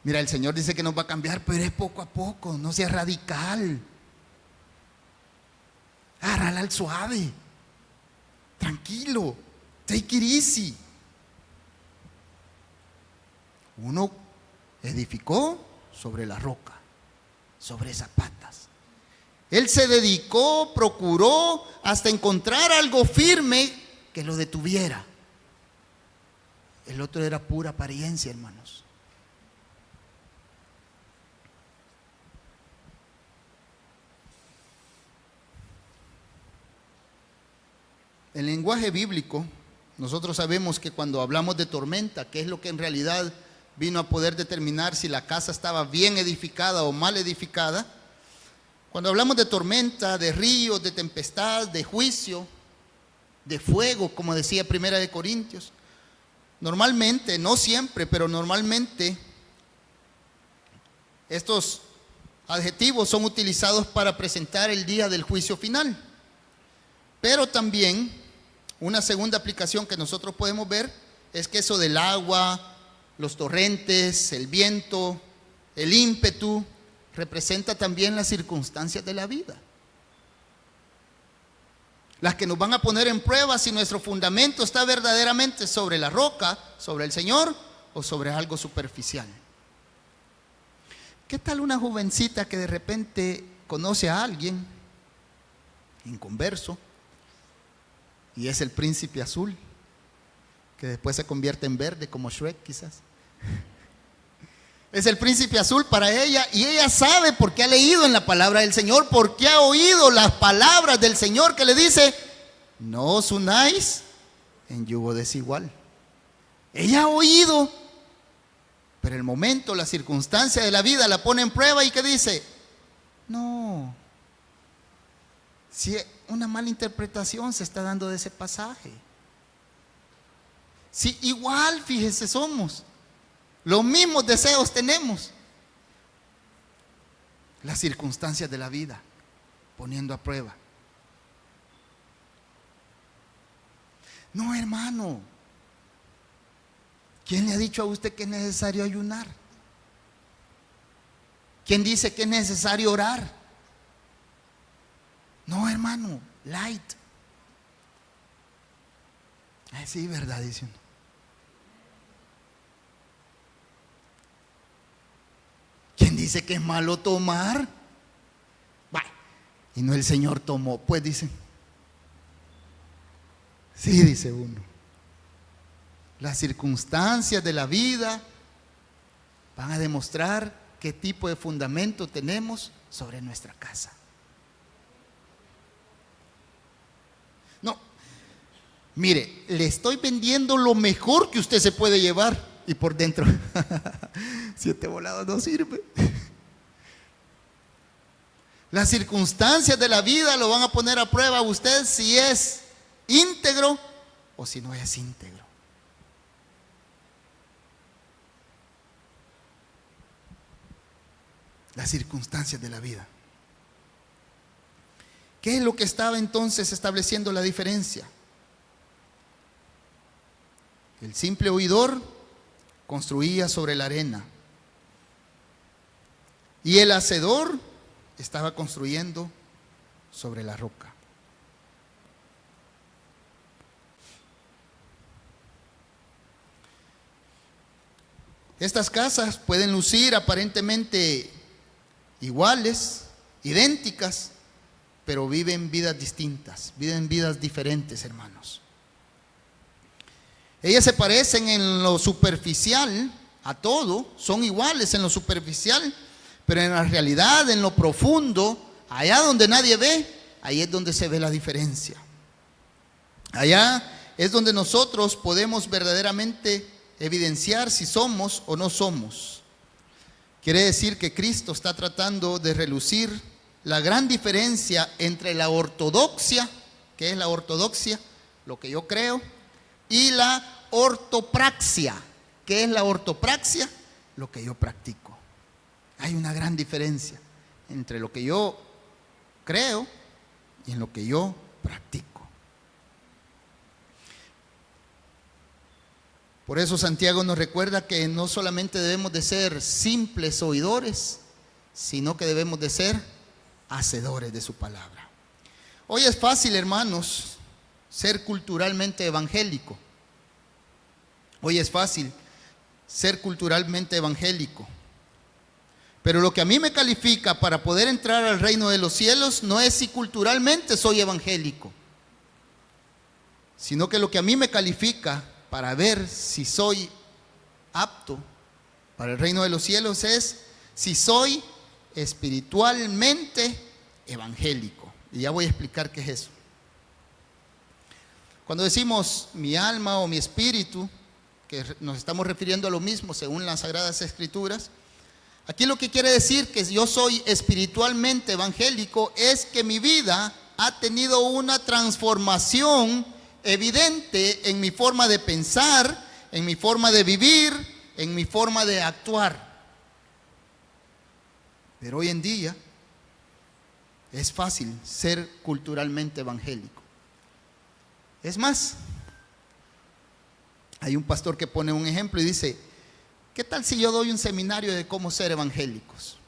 Mira, el Señor dice que nos va a cambiar, pero es poco a poco, no seas radical. Agárrala al suave. Tranquilo. Take it easy. Uno edificó sobre la roca, sobre zapatas. Él se dedicó, procuró hasta encontrar algo firme que lo detuviera. El otro era pura apariencia, hermanos. En el lenguaje bíblico, nosotros sabemos que cuando hablamos de tormenta, que es lo que en realidad vino a poder determinar si la casa estaba bien edificada o mal edificada, cuando hablamos de tormenta, de ríos, de tempestad, de juicio, de fuego, como decía Primera de Corintios, normalmente, no siempre, pero normalmente estos adjetivos son utilizados para presentar el día del juicio final. Pero también una segunda aplicación que nosotros podemos ver es que eso del agua, los torrentes, el viento, el ímpetu, representa también las circunstancias de la vida. Las que nos van a poner en prueba si nuestro fundamento está verdaderamente sobre la roca, sobre el Señor o sobre algo superficial. ¿Qué tal una jovencita que de repente conoce a alguien inconverso y es el príncipe azul, que después se convierte en verde como Shrek quizás? Es el príncipe azul para ella y ella sabe porque ha leído en la palabra del Señor, porque ha oído las palabras del Señor que le dice: no os unáis en yugo desigual. Ella ha oído, pero el momento, la circunstancia de la vida la pone en prueba y que dice: no, si una mala interpretación se está dando de ese pasaje. Si igual, fíjese, somos los mismos deseos tenemos. Las circunstancias de la vida poniendo a prueba. No, hermano. ¿Quién le ha dicho a usted que es necesario ayunar? ¿Quién dice que es necesario orar? No, hermano, light. Sí, verdad, dice uno. ¿Quién dice que es malo tomar? Bah, y no el Señor tomó, pues dicen. Sí, dice uno. Las circunstancias de la vida van a demostrar qué tipo de fundamento tenemos sobre nuestra casa. No, mire, le estoy vendiendo lo mejor que usted se puede llevar. Y por dentro, 7 volados no sirve. Las circunstancias de la vida lo van a poner a prueba a usted si es íntegro o si no es íntegro. Las circunstancias de la vida. ¿Qué es lo que estaba entonces estableciendo la diferencia? El simple oidor construía sobre la arena y el hacedor estaba construyendo sobre la roca. Estas casas pueden lucir aparentemente iguales, idénticas, pero viven vidas distintas, viven vidas diferentes, hermanos. Ellas se parecen en lo superficial a todo, son iguales en lo superficial, pero en la realidad, en lo profundo, allá donde nadie ve, ahí es donde se ve la diferencia. Allá es donde nosotros podemos verdaderamente evidenciar si somos o no somos. Quiere decir que Cristo está tratando de relucir la gran diferencia entre la ortodoxia, que es la ortodoxia, lo que yo creo, y la ortopraxia. ¿Qué es la ortopraxia? Lo que yo practico. Hay una gran diferencia entre lo que yo creo y en lo que yo practico. Por eso Santiago nos recuerda que no solamente debemos de ser simples oidores, sino que debemos de ser hacedores de su palabra. Hoy es fácil, hermanos, ser culturalmente evangélico. Hoy es fácil ser culturalmente evangélico. Pero lo que a mí me califica para poder entrar al reino de los cielos no es si culturalmente soy evangélico, sino que lo que a mí me califica para ver si soy apto para el reino de los cielos es si soy espiritualmente evangélico. Y ya voy a explicar qué es eso. Cuando decimos mi alma o mi espíritu, que nos estamos refiriendo a lo mismo según las Sagradas Escrituras, aquí lo que quiere decir que yo soy espiritualmente evangélico es que mi vida ha tenido una transformación evidente en mi forma de pensar, en mi forma de vivir, en mi forma de actuar. Pero hoy en día es fácil ser culturalmente evangélico. Es más, hay un pastor que pone un ejemplo y dice: ¿qué tal si yo doy un seminario de cómo ser evangélicos?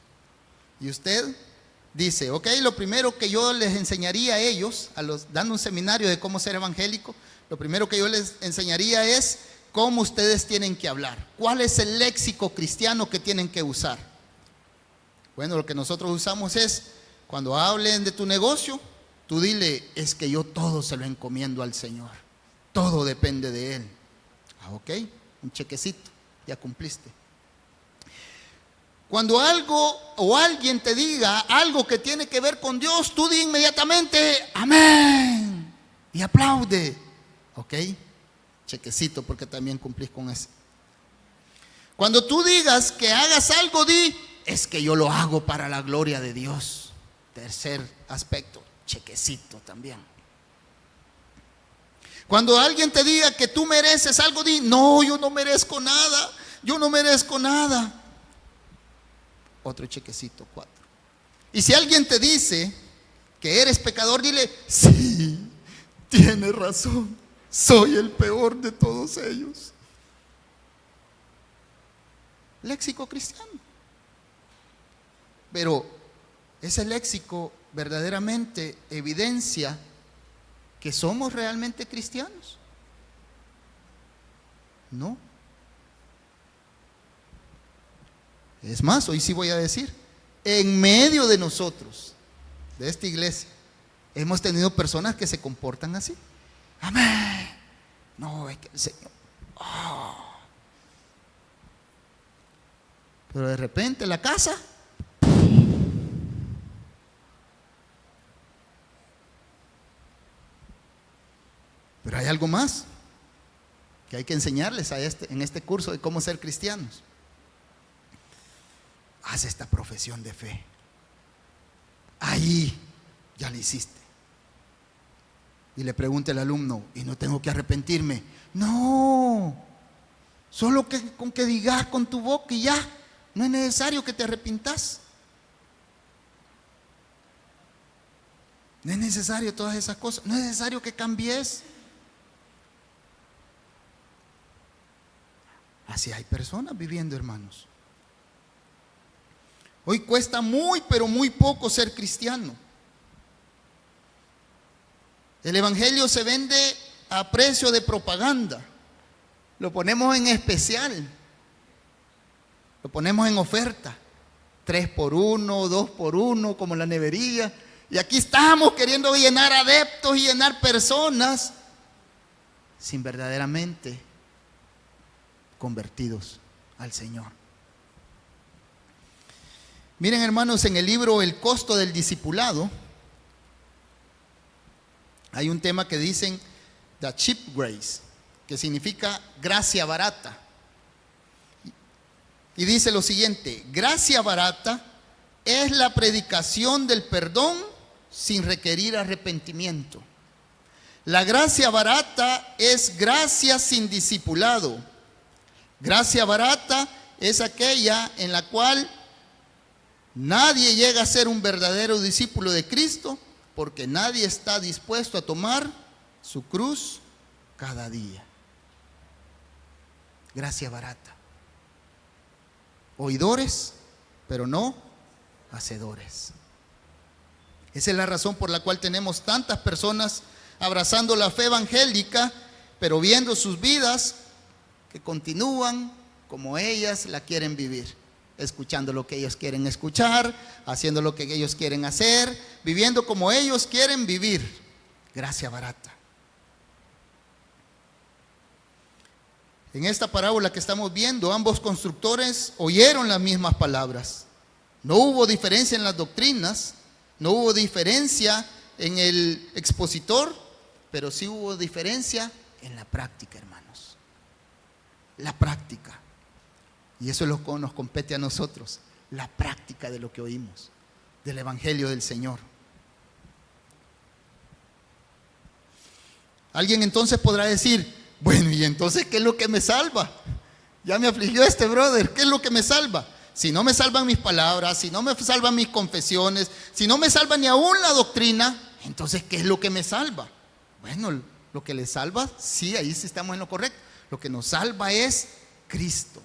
Y usted dice: ok, lo primero que yo les enseñaría a ellos, dando un seminario de cómo ser evangélico, lo primero que yo les enseñaría es cómo ustedes tienen que hablar. ¿Cuál es el léxico cristiano que tienen que usar? Bueno, lo que nosotros usamos es, cuando hablen de tu negocio, tú dile: es que yo todo se lo encomiendo al Señor. Todo depende de Él. Ok, un chequecito, ya cumpliste. Cuando algo o alguien te diga algo que tiene que ver con Dios, tú di inmediatamente amén y aplaude. Ok, chequecito, porque también cumplís con ese. Cuando tú digas que hagas algo, di: es que yo lo hago para la gloria de Dios. Tercer aspecto, chequecito también. Cuando alguien te diga que tú mereces algo, di: no, yo no merezco nada, yo no merezco nada. Otro chequecito, 4. Y si alguien te dice que eres pecador, dile: sí, tienes razón, soy el peor de todos ellos. Léxico cristiano. Pero ese léxico verdaderamente evidencia que somos realmente cristianos. No. Es más, hoy sí voy a decir, en medio de nosotros, de esta iglesia, hemos tenido personas que se comportan así. Amén. No, es que el Señor. Oh. Pero de repente la casa. Pero hay algo más que hay que enseñarles en este curso de cómo ser cristianos. Haz esta profesión de fe. Ahí ya la hiciste. Y le pregunta el alumno: ¿y no tengo que arrepentirme? No, solo con que digas con tu boca y ya. No es necesario que te arrepintas. No es necesario todas esas cosas. No es necesario que cambies. Así hay personas viviendo, hermanos. Hoy cuesta muy, pero muy poco ser cristiano. El evangelio se vende a precio de propaganda. Lo ponemos en especial. Lo ponemos en oferta. 3 por 1, 2 por 1, como la nevería. Y aquí estamos queriendo llenar adeptos y llenar personas sin verdaderamente convertidos al Señor. Miren, hermanos, en el libro El costo del discipulado hay un tema que dicen the cheap grace, que significa gracia barata. Y dice lo siguiente: gracia barata es la predicación del perdón sin requerir arrepentimiento. La gracia barata es gracia sin discipulado. Gracia barata es aquella en la cual Nadie llega a ser un verdadero discípulo de Cristo porque nadie está dispuesto a tomar su cruz cada día. Gracia barata. Oidores, pero no hacedores. Esa es la razón por la cual tenemos tantas personas abrazando la fe evangélica, pero viendo sus vidas que continúan como ellas la quieren vivir, escuchando lo que ellos quieren escuchar, haciendo lo que ellos quieren hacer, viviendo como ellos quieren vivir. Gracia barata. En esta parábola que estamos viendo, ambos constructores oyeron las mismas palabras. No hubo diferencia en las doctrinas, no hubo diferencia en el expositor, pero sí hubo diferencia en la práctica, hermanos. La práctica. Y eso es lo que nos compete a nosotros, la práctica de lo que oímos, del Evangelio del Señor. Alguien entonces podrá decir, bueno, ¿y entonces qué es lo que me salva? Ya me afligió este brother, ¿qué es lo que me salva? Si no me salvan mis palabras, si no me salvan mis confesiones, si no me salva ni aún la doctrina, entonces ¿qué es lo que me salva? Bueno, lo que le salva, sí, ahí sí estamos en lo correcto. Lo que nos salva es Cristo.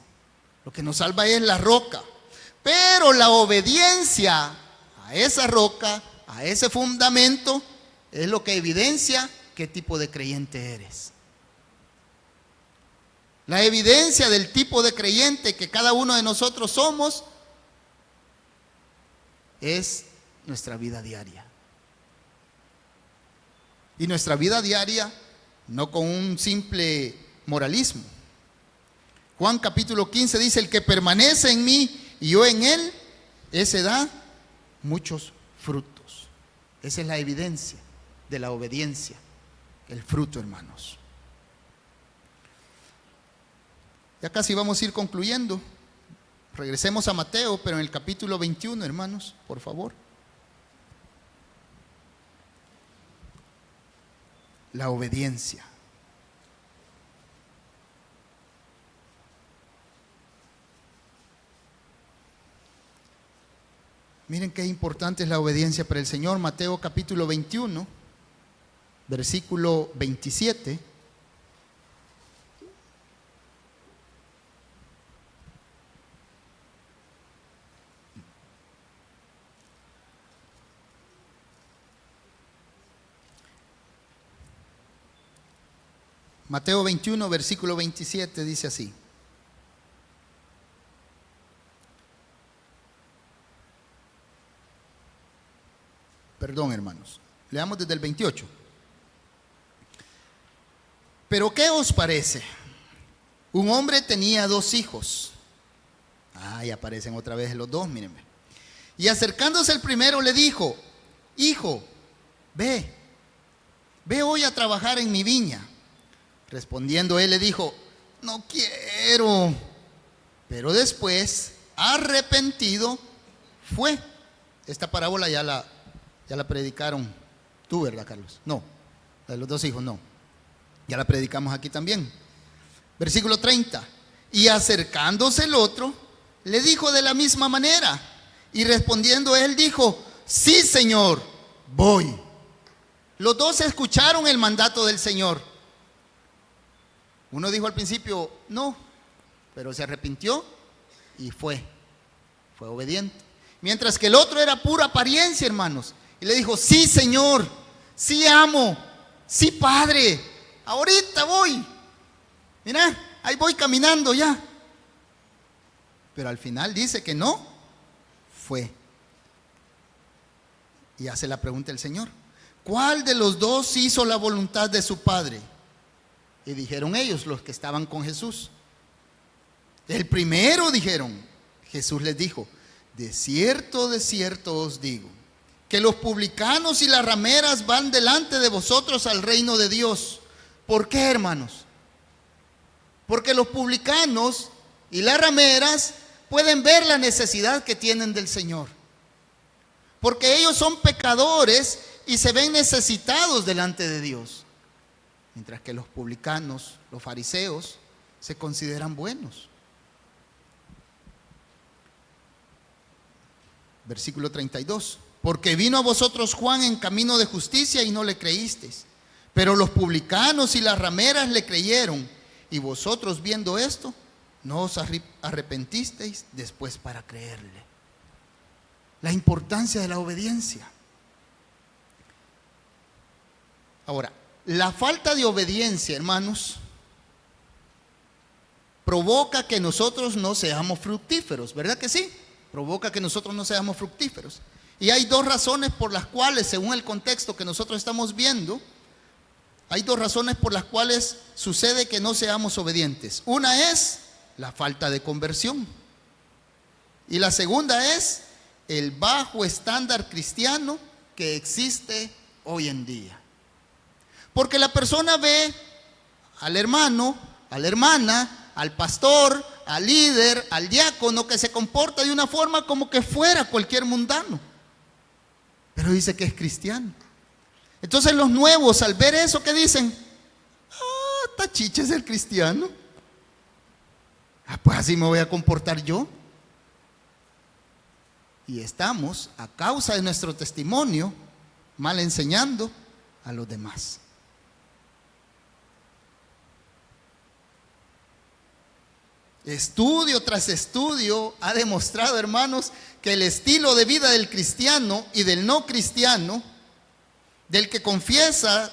Lo que nos salva es la roca. Pero la obediencia a esa roca, a ese fundamento, es lo que evidencia qué tipo de creyente eres. La evidencia del tipo de creyente que cada uno de nosotros somos es nuestra vida diaria. Y nuestra vida diaria no con un simple moralismo. Juan capítulo 15 dice, el que permanece en mí y yo en él, ese da muchos frutos. Esa es la evidencia de la obediencia, el fruto, hermanos. Ya casi vamos a ir concluyendo. Regresemos a Mateo, pero en el capítulo 21, hermanos, por favor. La obediencia. Miren qué importante es la obediencia para el Señor. Mateo capítulo 21, versículo 27. Mateo 21, versículo 27 dice así. Perdón, hermanos. Leamos desde el 28. Pero ¿qué os parece? Un hombre tenía 2 hijos. Ahí aparecen otra vez los dos, mírenme. Y acercándose el primero le dijo, hijo, ve hoy a trabajar en mi viña. Respondiendo él le dijo, no quiero. Pero después, arrepentido, fue. Esta parábola ya la predicaron tú, ¿verdad, Carlos? No, la de los 2 hijos, no. Ya la predicamos aquí también. Versículo 30. Y acercándose el otro, le dijo de la misma manera. Y respondiendo él dijo, sí, Señor, voy. Los dos escucharon el mandato del Señor. Uno dijo al principio, no, pero se arrepintió y fue obediente. Mientras que el otro era pura apariencia, hermanos. Y le dijo, sí, Señor, sí, amo, sí, Padre, ahorita voy. Mira, ahí voy caminando ya. Pero al final dice que no, fue. Y hace la pregunta el Señor, ¿cuál de los dos hizo la voluntad de su Padre? Y dijeron ellos, los que estaban con Jesús. El primero, dijeron. Jesús les dijo, de cierto os digo, que los publicanos y las rameras van delante de vosotros al reino de Dios. ¿Por qué, hermanos? Porque los publicanos y las rameras pueden ver la necesidad que tienen del Señor. Porque ellos son pecadores y se ven necesitados delante de Dios. Mientras que los publicanos, los fariseos, se consideran buenos. Versículo 32. Porque vino a vosotros Juan en camino de justicia y no le creísteis, pero los publicanos y las rameras le creyeron, y vosotros viendo esto, no os arrepentisteis después para creerle. La importancia de la obediencia. Ahora, la falta de obediencia, hermanos, provoca que nosotros no seamos fructíferos, ¿verdad que sí? Provoca que nosotros no seamos fructíferos. Y hay dos razones por las cuales, según el contexto que nosotros estamos viendo, hay dos razones por las cuales sucede que no seamos obedientes. Una es la falta de conversión. Y la segunda es el bajo estándar cristiano que existe hoy en día. Porque la persona ve al hermano, a la hermana, al pastor, al líder, al diácono que se comporta de una forma como que fuera cualquier mundano, pero dice que es cristiano. Entonces los nuevos, al ver eso, ¿qué dicen? Tachiche es el cristiano. Pues así me voy a comportar yo. Y estamos, a causa de nuestro testimonio, mal enseñando a los demás. Estudio tras estudio ha demostrado, hermanos, que el estilo de vida del cristiano y del no cristiano, del que confiesa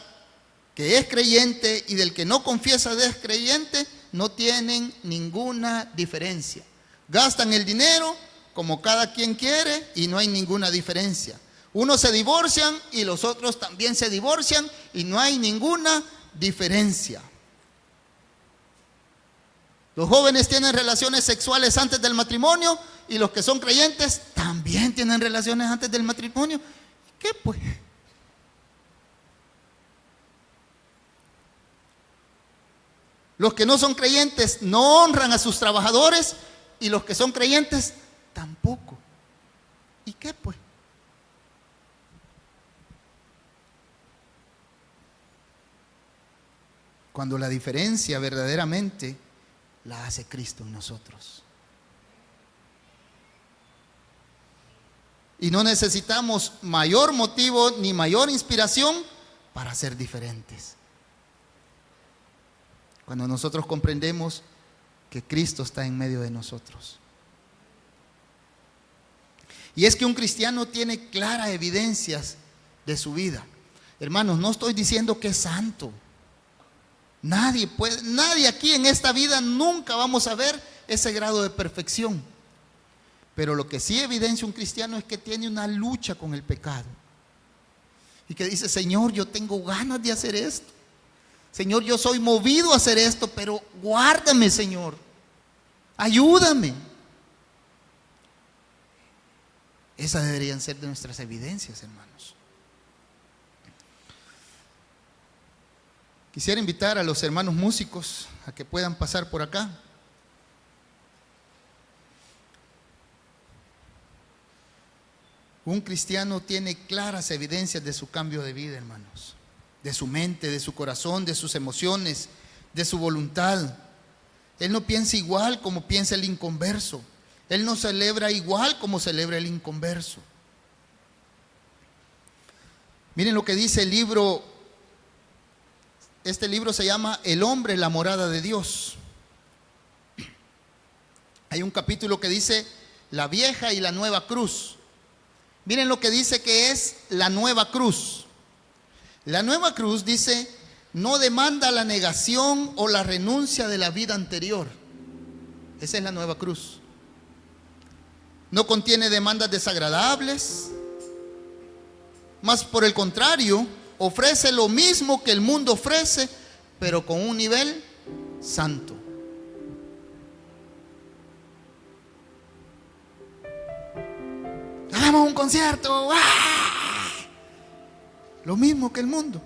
que es creyente y del que no confiesa que es creyente, no tienen ninguna diferencia. Gastan el dinero como cada quien quiere y no hay ninguna diferencia. Unos se divorcian y los otros también se divorcian y no hay ninguna diferencia. Los jóvenes tienen relaciones sexuales antes del matrimonio y los que son creyentes también tienen relaciones antes del matrimonio. ¿Qué pues? Los que no son creyentes no honran a sus trabajadores y los que son creyentes tampoco. ¿Y qué pues? Cuando la diferencia verdaderamente la hace Cristo en nosotros. Y no necesitamos mayor motivo ni mayor inspiración para ser diferentes. Cuando nosotros comprendemos que Cristo está en medio de nosotros. Y es que un cristiano tiene claras evidencias de su vida. Hermanos, no estoy diciendo que es santo. Nadie aquí en esta vida nunca vamos a ver ese grado de perfección. Pero lo que sí evidencia un cristiano es que tiene una lucha con el pecado. Y que dice, Señor, yo tengo ganas de hacer esto. Señor, yo soy movido a hacer esto, pero guárdame, Señor. Ayúdame. Esas deberían ser de nuestras evidencias, hermanos. Quisiera invitar a los hermanos músicos a que puedan pasar por acá. Un cristiano tiene claras evidencias de su cambio de vida, hermanos. De su mente, de su corazón, de sus emociones, de su voluntad. Él no piensa igual como piensa el inconverso. Él no celebra igual como celebra el inconverso. Miren lo que dice el libro. Este libro se llama El hombre, la morada de Dios. Hay un capítulo que dice la vieja y la nueva cruz. Miren lo que dice que es la nueva cruz. La nueva cruz dice, no demanda la negación o la renuncia de la vida anterior. Esa es la nueva cruz. No contiene demandas desagradables, más por el contrario, ofrece lo mismo que el mundo ofrece, pero con un nivel santo. Hagamos un concierto. ¡Ah! Lo mismo que el mundo.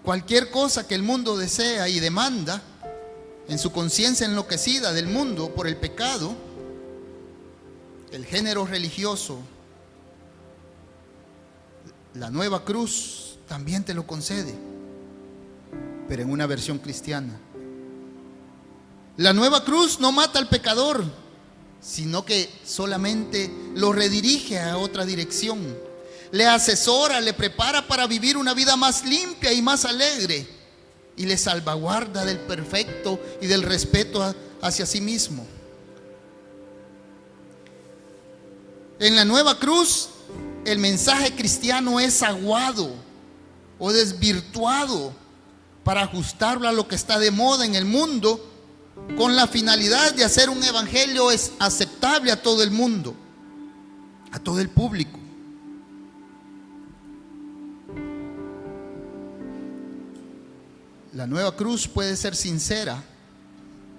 Cualquier cosa que el mundo desea y demanda, en su conciencia enloquecida del mundo por el pecado, el género religioso, la nueva cruz también te lo concede, pero en una versión cristiana. La nueva cruz no mata al pecador, sino que solamente lo redirige a otra dirección. Le asesora, le prepara para vivir una vida más limpia y más alegre, y le salvaguarda del perfecto y del respeto hacia sí mismo. En la nueva cruz, el mensaje cristiano es aguado o desvirtuado para ajustarlo a lo que está de moda en el mundo, con la finalidad de hacer un evangelio aceptable a todo el mundo, a todo el público. La nueva cruz puede ser sincera,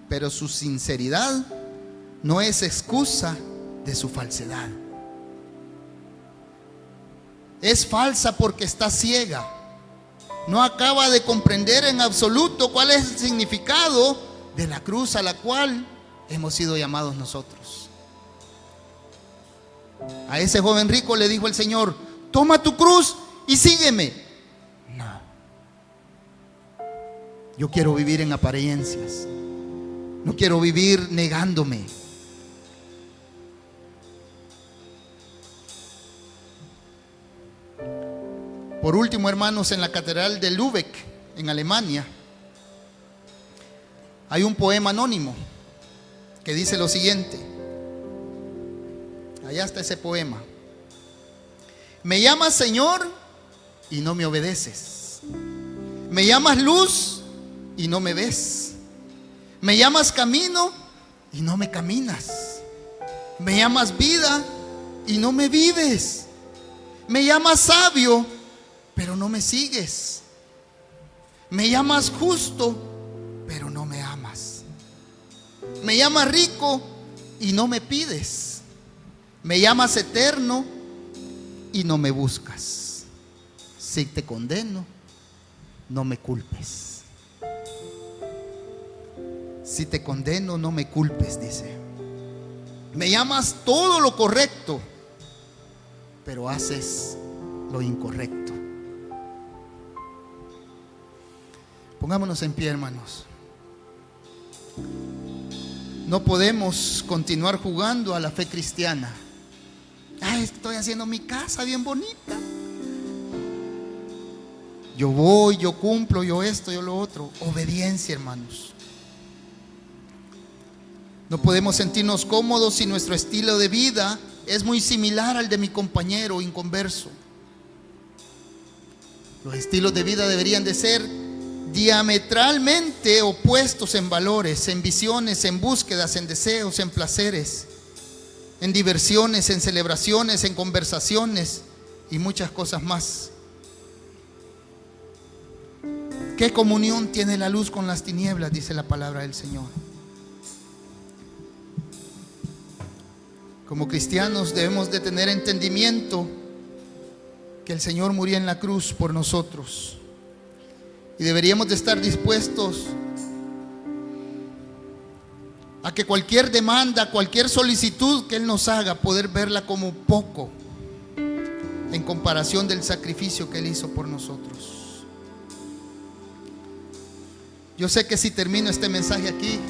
pero su sinceridad no es excusa de su falsedad. Es falsa porque está ciega. No acaba de comprender en absoluto cuál es el significado de la cruz a la cual hemos sido llamados nosotros. A ese joven rico le dijo el Señor: toma tu cruz y sígueme. No. Yo quiero vivir en apariencias. No quiero vivir negándome. Por último, hermanos, en la catedral de Lübeck, en Alemania, hay un poema anónimo que dice lo siguiente. Allá está ese poema. Me llamas Señor y no me obedeces. Me llamas luz y no me ves. Me llamas camino y no me caminas. Me llamas vida y no me vives. Me llamas sabio, pero no me sigues. Me llamas justo, pero no me amas. Me llamas rico y no me pides. Me llamas eterno y no me buscas. Si te condeno, no me culpes. Si te condeno, no me culpes, dice. Me llamas todo lo correcto, pero haces lo incorrecto. Pongámonos en pie, hermanos. No podemos continuar jugando a la fe cristiana. Ay, estoy haciendo mi casa bien bonita. Yo voy, yo cumplo, yo esto, yo lo otro. Obediencia, hermanos. No podemos sentirnos cómodos si nuestro estilo de vida es muy similar al de mi compañero inconverso. Los estilos de vida deberían de ser diametralmente opuestos en valores, en visiones, en búsquedas, en deseos, en placeres, en diversiones, en celebraciones, en conversaciones y muchas cosas más. ¿Qué comunión tiene la luz con las tinieblas?, dice la palabra del Señor. Como cristianos debemos de tener entendimiento que el Señor murió en la cruz por nosotros. Y deberíamos de estar dispuestos a que cualquier demanda, cualquier solicitud que Él nos haga, poder verla como poco en comparación del sacrificio que Él hizo por nosotros. Yo sé que si termino este mensaje aquí,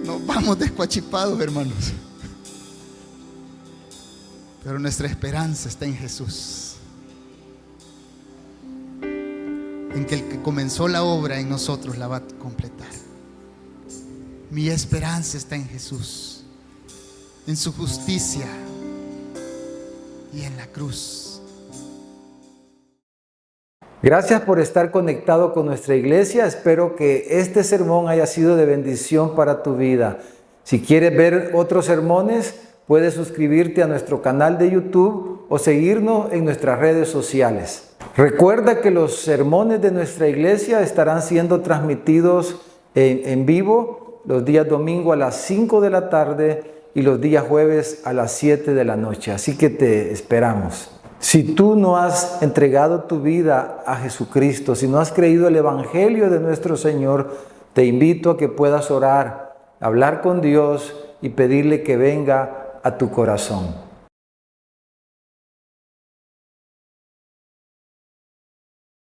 nos vamos descuachipados, hermanos. Pero nuestra esperanza está en Jesús. En que el que comenzó la obra en nosotros la va a completar. Mi esperanza está en Jesús, en su justicia y en la cruz. Gracias por estar conectado con nuestra iglesia. Espero que este sermón haya sido de bendición para tu vida. Si quieres ver otros sermones, puedes suscribirte a nuestro canal de YouTube o seguirnos en nuestras redes sociales. Recuerda que los sermones de nuestra iglesia estarán siendo transmitidos en vivo los días domingo a las 5 de la tarde y los días jueves a las 7 de la noche. Así que te esperamos. Si tú no has entregado tu vida a Jesucristo, si no has creído el Evangelio de nuestro Señor, te invito a que puedas orar, hablar con Dios y pedirle que venga a tu corazón.